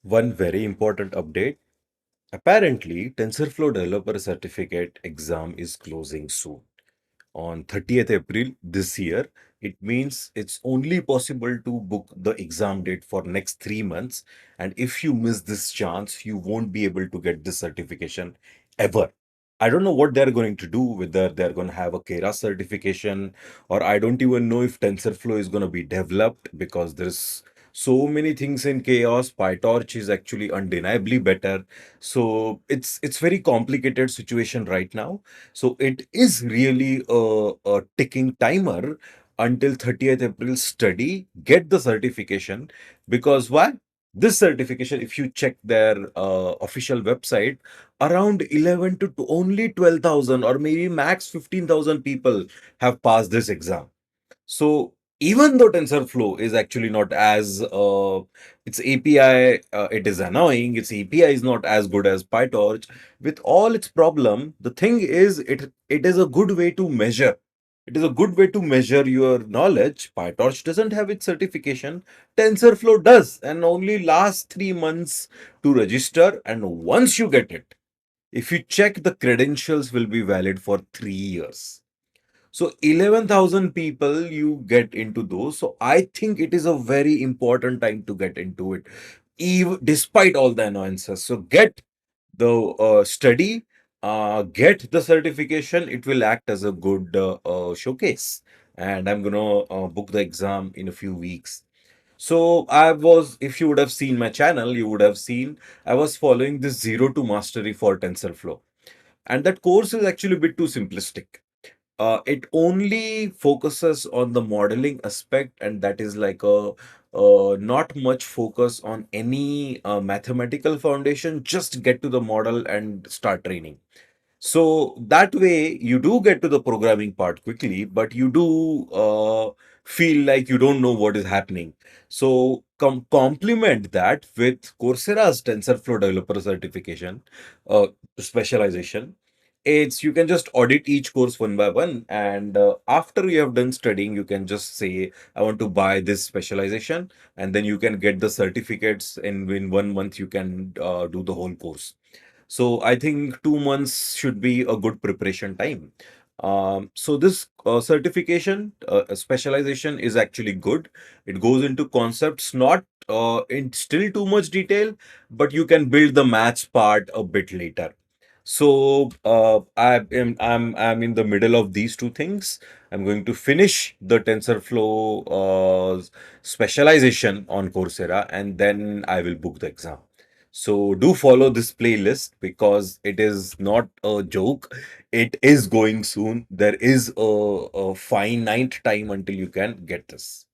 One very important update. Apparently, TensorFlow Developer Certificate exam is closing soon. On 30th April this year. It means it's only possible to book the exam date for next 3 months. And if you miss this chance, you won't be able to get this certification ever. I don't know what they're going to do, whether they're going to have a Kera certification, or I don't even know if TensorFlow is going to be developed because there's so many things in chaos. PyTorch is actually undeniably better. So it's very complicated situation right now. So it is really a ticking timer until 30th April. Study, get the certification, because why? This certification, if you check their official website, around 11 to only 12,000 or maybe max 15,000 people have passed this exam. So even though TensorFlow is actually not as its API, it is annoying. Its API is not as good as PyTorch. With all its problem, the thing is, it is a good way to measure. It is a good way to measure your knowledge. PyTorch doesn't have its certification. TensorFlow does, and only last 3 months to register. And once you get it, if you check, the credentials will be valid for 3 years. So 11,000 people you get into those. So I think it is a very important time to get into it, even despite all the annoyances. So get the study, get the certification. It will act as a good showcase. And I'm gonna book the exam in a few weeks. So if you would have seen my channel, you would have seen I was following this zero to mastery for TensorFlow. And that course is actually a bit too simplistic. It only focuses on the modeling aspect, and that is like a not much focus on any mathematical foundation. Just get to the model and start training. So that way, you do get to the programming part quickly, but you do feel like you don't know what is happening. So complement that with Coursera's TensorFlow developer certification, uh, specialization. It's you can just audit each course one by one, and after you have done studying, you can just say, "I want to buy this specialization," and then you can get the certificates. In 1 month, you can do the whole course. So I think 2 months should be a good preparation time. So this certification specialization is actually good. It goes into concepts, not in still too much detail, but you can build the maths part a bit later. So I'm in the middle of these two things. I'm going to finish the TensorFlow specialization on Coursera, and then I will book the exam. So do follow this playlist because it is not a joke. It is going soon. There is a finite time until you can get this.